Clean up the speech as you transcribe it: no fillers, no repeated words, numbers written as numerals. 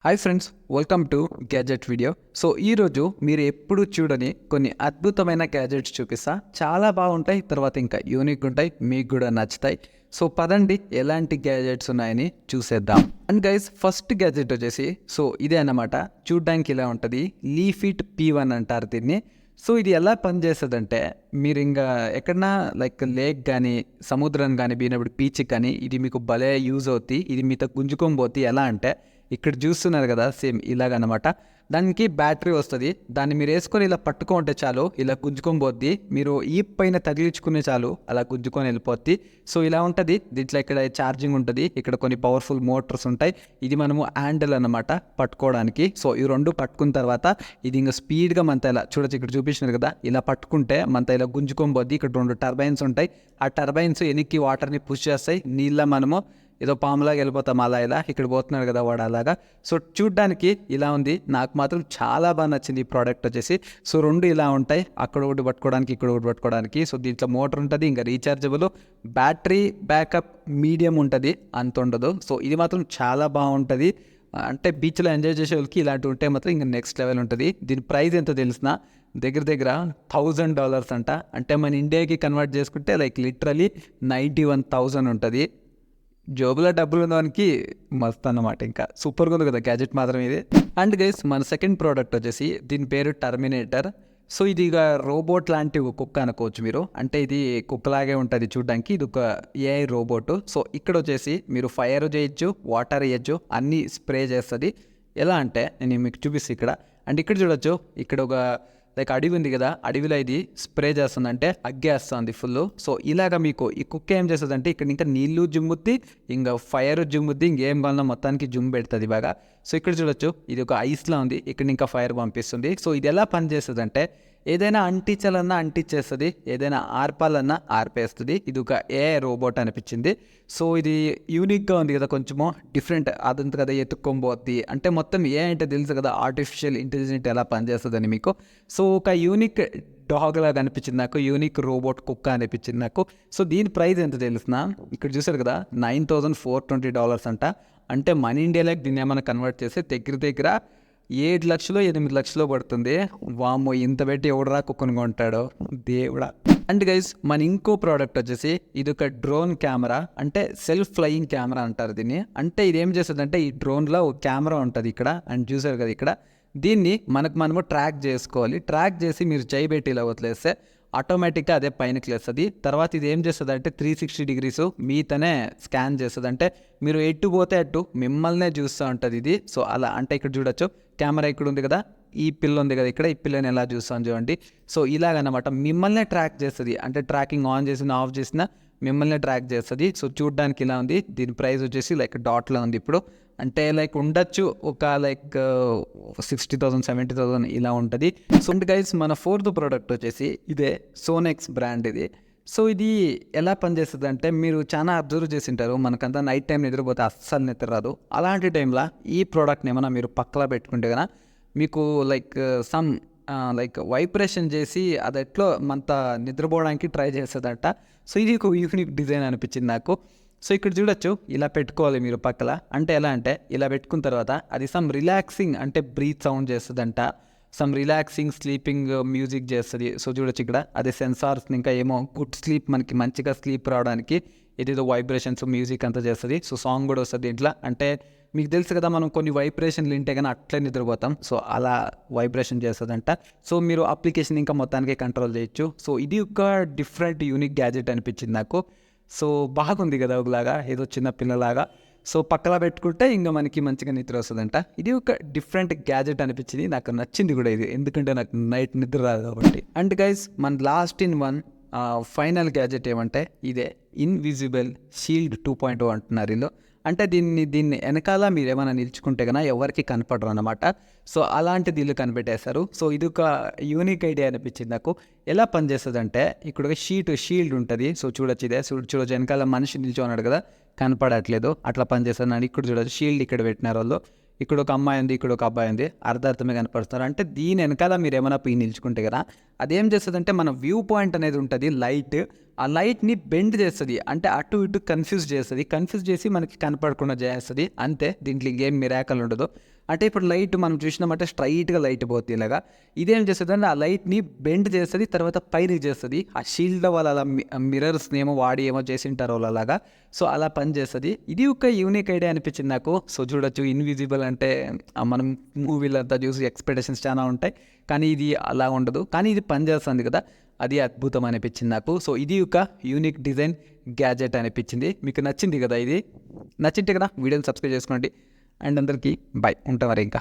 Hi friends, welcome to gadget video. So ఈరోజు మీరు ఎప్పుడు చూడని కొన్ని అద్భుతమైన గ్యాజెట్స్ చూపిస్తా. చాలా బాగుంటాయి, తర్వాత ఇంకా యూనిక్ ఉంటాయి, మీకు కూడా నచ్చుతాయి. సో పదండి, ఎలాంటి గ్యాజెట్స్ ఉన్నాయని చూసేద్దాం. అండ్ గైస్, ఫస్ట్ గ్యాజెట్ వచ్చేసి ఇదే అన్నమాట. చూడ్డానికి ఇలా ఉంటుంది. లీఫిట్ P1 అంటారు దీన్ని. సో ఇది ఎలా పనిచేస్తుందంటే, మీరు ఇంకా ఎక్కడన్నా లైక్ లేక్ కానీ సముద్రం కానీ పోయినప్పుడు బీచ్కి కానీ ఇది మీకు భలే యూజ్ అవుతుంది. ఇది మీతో గుంజుకొని పోతుంది. ఎలా అంటే ఇక్కడ చూస్తున్నారు కదా, సేమ్ ఇలాగనమాట. దానికి బ్యాటరీ వస్తుంది. దాన్ని మీరు వేసుకొని ఇలా పట్టుకుంటే చాలు, ఇలా గుంజుకొని పోద్ది. మీరు ఈ పైన తగిలించుకునే చాలు, అలా గుంజుకొని వెళ్ళిపోద్ది. సో ఇలా ఉంటుంది. దీంట్లో ఇక్కడ ఛార్జింగ్ ఉంటుంది, ఇక్కడ కొన్ని పవర్ఫుల్ మోటార్స్ ఉంటాయి. ఇది మనము హ్యాండిల్ అనమాట పట్టుకోవడానికి. సో ఈ రెండు పట్టుకున్న తర్వాత ఇది ఇంకా స్పీడ్గా మనతో ఇలా చూడొచ్చు, ఇక్కడ చూపించినారు కదా, ఇలా పట్టుకుంటే మనతో ఇలా గుంజుకొని పోద్ది. ఇక్కడ రెండు టర్బైన్స్ ఉంటాయి. ఆ టర్బైన్స్ వెనక్కి వాటర్ని పుష్ చేస్తాయి. నీళ్ళ మనము ఏదో పాములాగా వెళ్ళిపోతాం అలా ఇలా. ఇక్కడ పోతున్నాడు కదా వాడు అలాగా. సో చూడ్డానికి ఇలా ఉంది. నాకు మాత్రం చాలా బాగా నచ్చింది ఈ ప్రోడక్ట్ వచ్చేసి. సో రెండు ఇలా ఉంటాయి, అక్కడ ఒకటి పట్టుకోవడానికి, ఇక్కడ ఒకటి పట్టుకోవడానికి. సో దీంట్లో మోటార్ ఉంటుంది, ఇంకా రీఛార్జబుల్. బ్యాటరీ బ్యాకప్ మీడియం ఉంటుంది, అంత ఉండదు. సో ఇది మాత్రం చాలా బాగుంటుంది. అంటే బీచ్లో ఎంజాయ్ చేసే వాళ్ళకి ఇలాంటివి ఉంటే మాత్రం ఇంకా నెక్స్ట్ లెవెల్ ఉంటుంది. దీని ప్రైస్ ఎంతో తెలిసిన దగ్గర $1,000 అంట. అంటే మన ఇండియాకి కన్వర్ట్ చేసుకుంటే లైక్ లిటరలీ 91,000 ఉంటుంది. జోబులో డబ్బులు ఉన్నవానికి మస్తు అన్నమాట. ఇంకా సూపర్గా ఉంది కదా గ్యాజెట్ మాత్రం ఇది. అండ్ గైస్, మన సెకండ్ ప్రోడక్ట్ వచ్చేసి దీని పేరు టర్మినేటర్. సో ఇది ఇక రోబోట్ లాంటి ఒక కుక్క అనుకోవచ్చు మీరు. అంటే ఇది కుక్కలాగే ఉంటుంది చూడడానికి. ఇది ఒక AI రోబోట్. సో ఇక్కడ వచ్చేసి మీరు ఫైర్ చేయొచ్చు, వాటర్ వేయచ్చు, అన్నీ స్ప్రే చేస్తుంది. ఎలా అంటే నేను మీకు చూపిస్తాను ఇక్కడ. అండ్ ఇక్కడ చూడొచ్చు, ఇక్కడ ఒక లైక్ అడవి ఉంది కదా, అడవిలో ఇది స్ప్రే చేస్తుందంటే అగ్గేస్తుంది ఫుల్. సో ఇలాగ మీకు ఈ కుక్క ఏం చేస్తుందంటే ఇక్కడ ఇంకా నీళ్లు జుమ్ముద్ది, ఇంకా ఫైర్ జుమ్ముద్ది, ఇంకేం కావాలన్నా మొత్తానికి జుమ్ పెడుతుంది బాగా. సో ఇక్కడ చూడొచ్చు, ఇది ఒక ఐస్లా ఉంది, ఇక్కడ ఇంకా ఫైర్ పంపిస్తుంది. సో ఇది ఎలా పనిచేస్తుంది అంటే, ఏదైనా అంటించాలన్నా అంటించేస్తుంది, ఏదైనా ఆర్పాలన్నా ఆర్పేస్తుంది. ఇది ఒక AI రోబోట్ అనిపించింది. సో ఇది యూనిక్గా ఉంది కదా, కొంచెము డిఫరెంట్. అదంతా కదా ఎత్తుక్కోబోద్ది అంటే మొత్తం AI అంటే తెలుసు కదా, ఆర్టిఫిషియల్ ఇంటెలిజెంట్ ఎలా పనిచేస్తుందని మీకు. సో ఒక యూనిక్ డాగ్ లాగా అనిపించింది నాకు, యూనిక్ రోబోట్ కుక్క అనిపించింది నాకు. సో దీని ప్రైస్ ఎంత తెలిసిన, ఇక్కడ చూసారు కదా, $9,420 అంట. అంటే మన ఇండియాలోకి దీన్ని ఏమైనా కన్వర్ట్ చేస్తే దగ్గర 7 లక్షలు 8 లక్షలు పడుతుంది. వామ్మో, ఇంత పెట్టి ఎవడరా కుక్కను కొంటాడో దేవుడా. అండ్ గైస్, మన ఇంకో ప్రోడక్ట్ వచ్చేసి ఇది ఒక డ్రోన్ కెమెరా. అంటే సెల్ఫ్ ఫ్లయింగ్ కెమెరా అంటారు దీన్ని. అంటే ఇది ఏం చేస్తుంది అంటే, ఈ డ్రోన్లో ఒక కెమెరా ఉంటుంది ఇక్కడ. అండ్ చూసారు కదా ఇక్కడ, దీన్ని మనము ట్రాక్ చేసుకోవాలి. ట్రాక్ చేసి మీరు చేయిబెట్టి ఇలా వదిలేస్తే ఆటోమేటిక్గా అదే పైనకి లేస్తుంది. తర్వాత ఇది ఏం చేస్తుంది అంటే 360 degrees మీతోనే స్కాన్ చేస్తుంది. అంటే మీరు ఎటు పోతే అటు మిమ్మల్నే చూస్తూ ఉంటుంది ఇది. సో అలా అంటే ఇక్కడ చూడొచ్చు, కెమెరా ఇక్కడ ఉంది కదా, ఈ పిల్ల ఉంది కదా ఇక్కడ, ఈ పిల్లని ఎలా చూస్తాను చూడండి. సో ఇలాగనమాట మిమ్మల్నే ట్రాక్ చేస్తుంది. అంటే ట్రాకింగ్ ఆన్ చేసిన ఆఫ్ చేసిన మిమ్మల్ని ట్రాక్ చేస్తుంది. సో చూడడానికి ఇలా ఉంది. దీని ప్రైస్ వచ్చేసి లైక్ డాట్లో ఉంది ఇప్పుడు. అంటే లైక్ ఉండొచ్చు ఒక లైక్ 60,000 70,000 ఇలా ఉంటుంది. సో గైస్, మన ఫోర్త్ ప్రోడక్ట్ వచ్చేసి ఇదే సోనెక్స్ బ్రాండ్ ఇది. సో ఇది ఎలా పనిచేస్తుంది అంటే, మీరు చాలా అబ్జర్వ్ చేసి ఉంటారు, మనకంతా నైట్ టైం నిద్రపోతే అస్సలు నిద్ర రాదు. అలాంటి టైంలో ఈ ప్రోడక్ట్ని ఏమైనా మీరు పక్కన పెట్టుకుంటే కనుక మీకు లైక్ సమ్ లైక్ వైబ్రేషన్ చేసి అది ఎట్లో మనత నిద్రపోవడానికి ట్రై చేస్తుందంట. సో ఇది ఒక యూనిక్ డిజైన్ అనిపించింది నాకు. సో ఇక్కడ చూడొచ్చు, ఇలా పెట్టుకోవాలి మీరు పక్కల. అంటే ఎలా అంటే, ఇలా పెట్టుకున్న తర్వాత అది సమ్ రిలాక్సింగ్ అంటే బ్రీత్ సౌండ్ చేస్తుందంట, సమ్ రిలాక్సింగ్ స్లీపింగ్ మ్యూజిక్ చేస్తుంది. సో చూడొచ్చు ఇక్కడ, అదే సెన్సార్స్ ఇంకా ఏమో గుడ్ స్లీప్, మనకి మంచిగా స్లీప్ రావడానికి ఇదేదో వైబ్రేషన్స్ మ్యూజిక్ అంతా చేస్తుంది. సో సాంగ్ కూడా వస్తుంది దీంట్లో. అంటే మీకు తెలుసు కదా, మనం కొన్ని వైబ్రేషన్లు వింటే కానీ అట్లే నిద్రపోతాం. సో అలా వైబ్రేషన్ చేస్తుందంట. సో మీరు అప్లికేషన్ ఇంకా మొత్తానికి కంట్రోల్ చేయొచ్చు. సో ఇది ఒక డిఫరెంట్ యూనిక్ గ్యాజెట్ అనిపించింది నాకు. సో బాగుంది కదా, ఒకలాగా ఏదో చిన్న పిల్లలాగా. సో పక్కలా పెట్టుకుంటే ఇంకా మనకి మంచిగా నిద్ర వస్తుందంట. ఇది ఒక డిఫరెంట్ గ్యాజెట్ అనిపించింది, నాకు నచ్చింది కూడా ఇది, ఎందుకంటే నాకు నైట్ నిద్ర రాదు కాబట్టి. అండ్ గైస్, మన last in one final gadget ఏమంటే ఇదే ఇన్విజిబుల్ షీల్డ్ 2.0 అంటున్నారు వీళ్ళు. అంటే దీన్ని వెనకాల మీరు ఏమైనా నిల్చుకుంటే కన్నా ఎవరికి కనపడరు అనమాట. సో అలాంటిది వీళ్ళు కనిపెట్టేస్తారు. సో ఇది ఒక యూనిక్ ఐడియా అనిపించింది నాకు. ఎలా పనిచేస్తుంది అంటే, ఇక్కడ ఒక షీల్డ్ ఉంటుంది. సో చూడొచ్చు, ఇదే చూడొచ్చు, వెనకాల మనిషి నిల్చోన్నాడు కదా, కనపడట్లేదు, అట్లా పనిచేస్తుంది. అని ఇక్కడ చూడొచ్చు, షీల్డ్ ఇక్కడ పెట్టినారు వాళ్ళు. ఇక్కడ ఒక అమ్మాయి ఉంది, ఇక్కడ ఒక అబ్బాయి ఉంది, అర్థార్థమే కనపడుతున్నారు. అంటే దీని వెనకాల మీరు ఏమైనా పోయి నిల్చుకుంటే కదా, అదేం చేస్తుంది అంటే, మన వ్యూ పాయింట్ అనేది ఉంటుంది లైట్, ఆ లైట్ని బెండ్ చేస్తుంది, అంటే అటు ఇటు కన్ఫ్యూజ్ చేసి మనకి కనపడకుండా చేస్తుంది. అంతే, దీంట్లో ఇంకేం మిరాకల్ ఉండదు. అంటే ఇప్పుడు లైట్ మనం చూసినామంటే స్ట్రైట్గా లైట్ పోతుంది ఇలాగా. ఇదేం చేస్తుంది అంటే ఆ లైట్ని బెండ్ చేస్తుంది, తర్వాత పైకి చేస్తుంది. ఆ షీల్డ్ వాళ్ళు అలా మిర్రర్స్ని ఏమో వాడి ఏమో చేసింటారు వాళ్ళు అలాగా. సో అలా పని చేస్తుంది. ఇది ఒక యూనిక్ ఐడియా అనిపించింది నాకు. సో చూడొచ్చు, ఇన్విజిబుల్ అంటే మనం మూవీలంతా చూసి ఎక్స్పెక్టేషన్స్ చాలా ఉంటాయి, కానీ ఇది అలా ఉండదు. కానీ ఇది పని చేస్తుంది కదా, అది అద్భుతం అనిపించింది నాకు. సో ఇది ఒక యూనిక్ డిజైన్ గ్యాజెట్ అనిపించింది. మీకు నచ్చింది కదా, ఇది నచ్చింటే కదా వీడియోని సబ్స్క్రైబ్ చేసుకోండి. అండ్ అందరికీ బాయ్, ఉంటాం మరి ఇంకా.